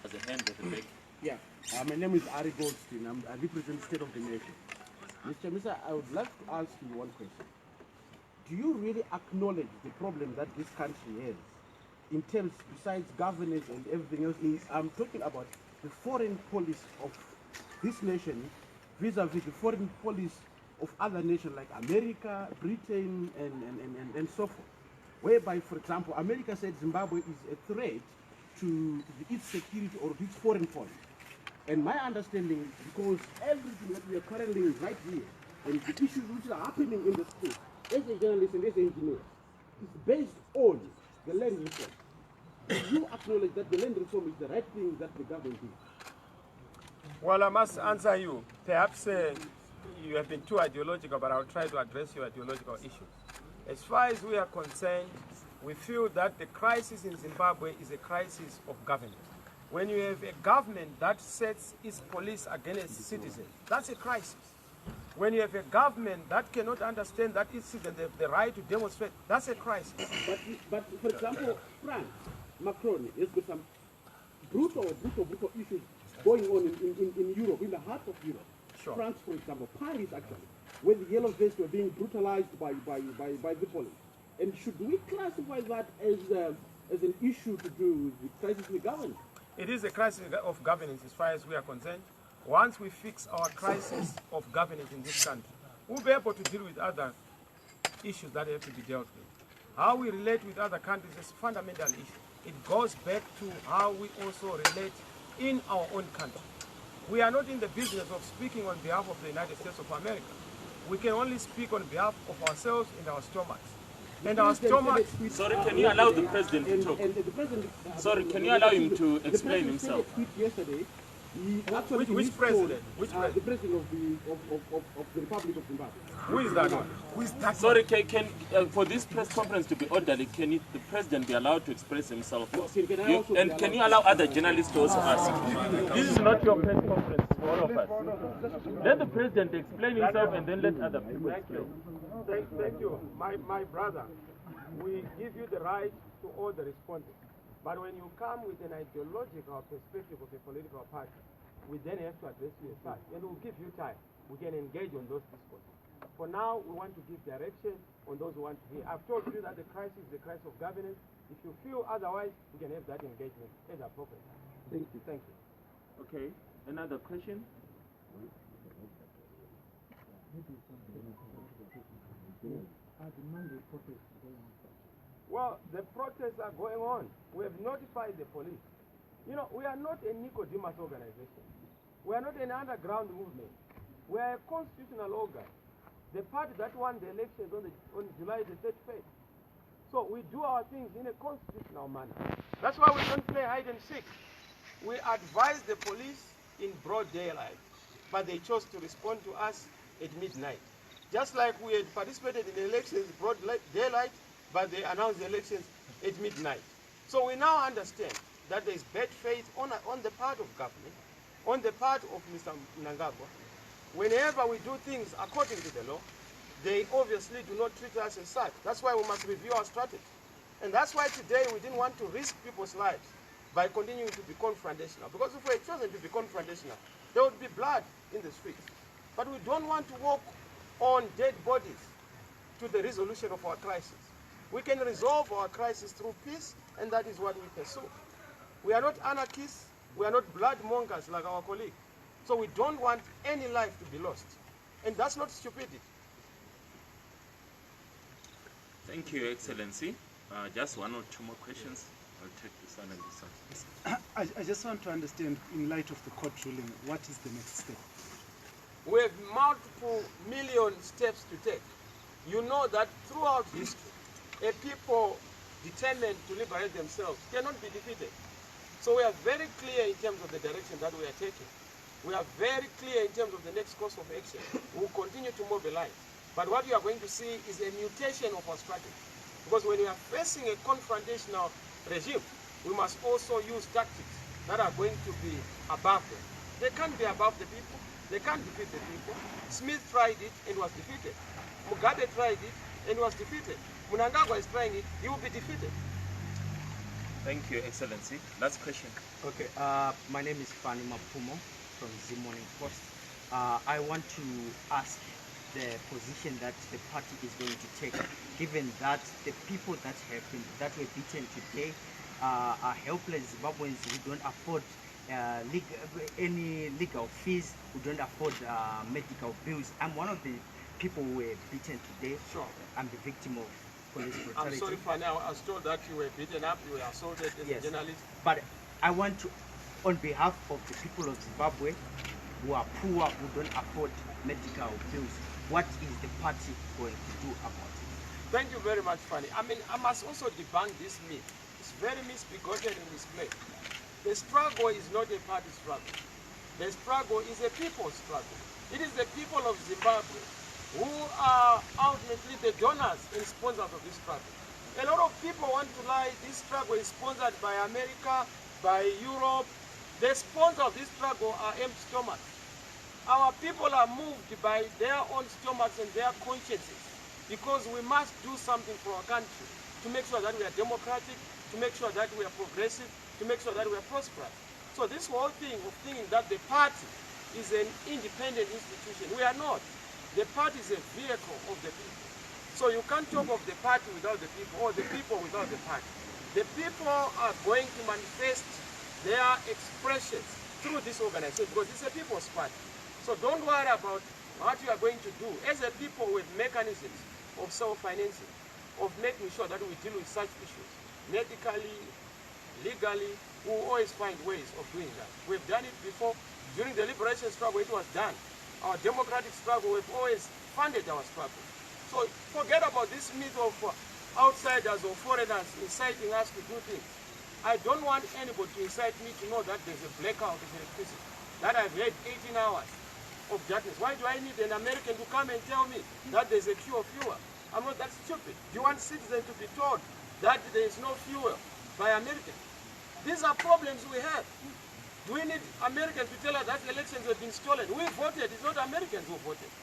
As a hand at the back. Yeah, my name is Ari Goldstein. I represent the State of the Nation. Mr. Chamisa, I would like to ask you one question. Do you really acknowledge the problem that this country has in terms, besides governance and everything else? I'm talking about the foreign policy of this nation vis-a-vis the foreign policy of other nations like America, Britain, and so forth. Whereby, for example, America said Zimbabwe is a threat to its security or its foreign policy. And my understanding is because everything that we are currently right here and the issues which are happening in the state, as a journalist and as an engineer, is based on the land reform. Do you acknowledge that the land reform is the right thing that the government did? Well, I must answer you. Perhaps you have been too ideological, but I'll try to address your ideological issues. As far as we are concerned, we feel that the crisis in Zimbabwe is a crisis of governance. When you have a government that sets its police against citizens, that's a crisis. When you have a government that cannot understand that its citizens have the right to demonstrate, that's a crisis. But for example, France, Macron, has got some brutal issues going on in Europe, in the heart of Europe. Sure. France, for example, Paris actually, where the yellow vests were being brutalized by the police. And should we classify that as an issue to do with the crisis in governance? It is a crisis of governance as far as we are concerned. Once we fix our crisis of governance in this country, we'll be able to deal with other issues that have to be dealt with. How we relate with other countries is a fundamental issue. It goes back to how we also relate in our own country. We are not in the business of speaking on behalf of the United States of America. We can only speak on behalf of ourselves and our stomachs. And our stomachs... Sorry, can you allow the president to talk? Sorry, can you allow him to explain himself? Yesterday, Which president? Which president? The president of the Republic of Zimbabwe. Who is that one? Who is that? Sorry, can for this press conference to be orderly, can the president be allowed to express himself? And can you allow other journalists to also ask? This is not your press conference for all of us. Let the president explain himself and then let other people explain. Thank you. My brother, we give you the right to all the respondents. But when you come with an ideological perspective of a political party, we then have to address you as such. And we'll give you time. We can engage on those discourses. For now, we want to give direction on those who want to hear. I've told you that the crisis is the crisis of governance. If you feel otherwise, we can have that engagement as appropriate. Thank you. Thank you. Okay. Another question? Well, the protests are going on. We have notified the police. You know, we are not a Nicodemus organization. We are not an underground movement. We are a constitutional organ. The party that won the elections on July the 31st. So we do our things in a constitutional manner. That's why we don't play hide and seek. We advise the police in broad daylight, but they chose to respond to us at midnight. Just like we had participated in the elections broad daylight, but they announced the elections at midnight. So we now understand that there is bad faith on the part of government, on the part of Mr. Mnangagwa. Whenever we do things according to the law, they obviously do not treat us as such. That's why we must review our strategy. And that's why today we didn't want to risk people's lives by continuing to be confrontational. Because if we had chosen to be confrontational, there would be blood in the streets. But we don't want to walk on dead bodies to the resolution of our crisis. We can resolve our crisis through peace, and that is what we pursue. We are not anarchists, we are not blood mongers like our colleague. So we don't want any life to be lost. And that's not stupidity. Thank you, Excellency. Just one or two more questions. I'll take this one and this one. I just want to understand, in light of the court ruling, what is the next step? We have multiple million steps to take. You know that throughout history, a people determined to liberate themselves cannot be defeated. So we are very clear in terms of the direction that we are taking. We are very clear in terms of the next course of action. We will continue to mobilize. But what you are going to see is a mutation of our strategy. Because when we are facing a confrontational regime, we must also use tactics that are going to be above them. They can't be above the people. They can't defeat the people. Smith tried it and was defeated. Mugabe tried it and was defeated. Mnangagwa is trying it, he will be defeated. Thank you, Excellency. Last question. Okay, my name is Fanny Mapumo from the Morning Post. I want to ask the position that the party is going to take, given that the people that were beaten today are helpless Zimbabweans who don't afford any legal fees, who don't afford medical bills. I'm one of the people who were beaten today. Sure. I'm the victim of police I'm brutality. sorry, Fanny, I was told that you were beaten up, you were assaulted as Yes. a journalist. But I want to, on behalf of the people of Zimbabwe who are poor, who don't afford medical bills, what is the party going to do about it? Thank you very much, Fanny. I mean, I must also debunk this myth. It's very misbegotten and misplaced. The struggle is not a party struggle. The struggle is a people's struggle. It is the people of Zimbabwe who are ultimately the donors and sponsors of this struggle. A lot of people want to lie this struggle is sponsored by America, by Europe. The sponsors of this struggle are empty stomachs. Our people are moved by their own stomachs and their consciences because we must do something for our country to make sure that we are democratic, to make sure that we are progressive, to make sure that we are prosperous. So this whole thing of thinking that the party is an independent institution, we are not. The party is a vehicle of the people. So you can't talk of the party without the people or the people without the party. The people are going to manifest their expressions through this organization because it's a people's party. So don't worry about what you are going to do. As a people with mechanisms of self-financing, of making sure that we deal with such issues, medically, legally, we will always find ways of doing that. We've done it before. During the liberation struggle, it was done. Our democratic struggle, we've always funded our struggle. So forget about this myth of outsiders or foreigners inciting us to do things. I don't want anybody to incite me to know that there's a blackout of electricity, that I've had 18 hours of darkness. Why do I need an American to come and tell me that there's a queue of fuel? I'm not that stupid. Do you want citizens to be told that there is no fuel by Americans? These are problems we have. Do we need Americans to tell us that elections have been stolen? We voted, it's not Americans who voted.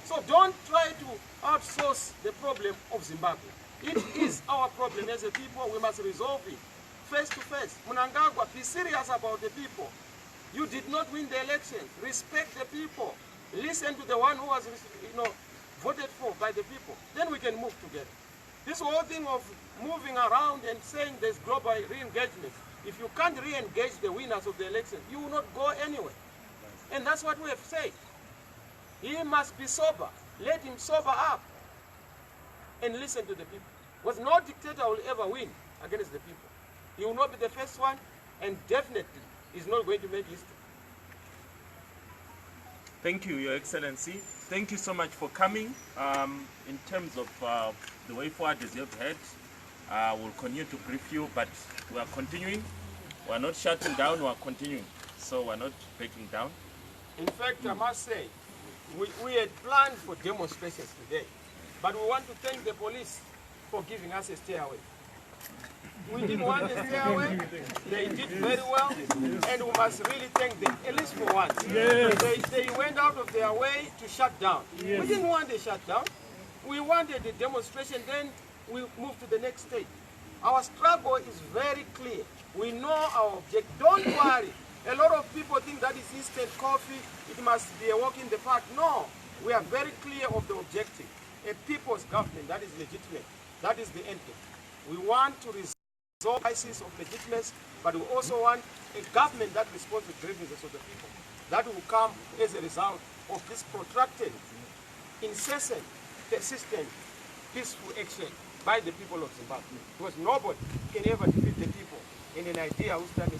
So don't try to outsource the problem of Zimbabwe. It is our problem as a people. We must resolve it face to face. Mnangagwa, be serious about the people. You did not win the elections. Respect the people. Listen to the one who was, voted for by the people. Then we can move together. This whole thing of moving around and saying there's global re-engagement. If you can't re-engage the winners of the election, you will not go anywhere. And that's what we have said. He must be sober. Let him sober up and listen to the people. Because no dictator will ever win against the people. He will not be the first one, and definitely is not going to make history. Thank you, Your Excellency. Thank you so much for coming. In terms of the way forward, as you've heard, we'll continue to brief you, but we are continuing. We are not shutting down, we are continuing. So we're not breaking down. In fact, I must say, we had planned for demonstrations today, but we want to thank the police for giving us a stairway. We didn't want a stairway. They did very well, and we must really thank them, at least for once. Yes. They went out of their way to shut down. Yes. We didn't want a shutdown. We wanted a demonstration, then we moved to the next stage. Our struggle is very clear. We know our objective. Don't worry. A lot of people think that is instant coffee. It must be a walk in the park. No. We are very clear of the objective. A people's government that is legitimate. That is the end game. We want to resolve crisis of legitimacy, but we also want a government that responds to grievances of the people. That will come as a result of this protracted, incessant, persistent, peaceful action by the people of Zimbabwe. Because nobody can ever defeat the people in an idea whose time is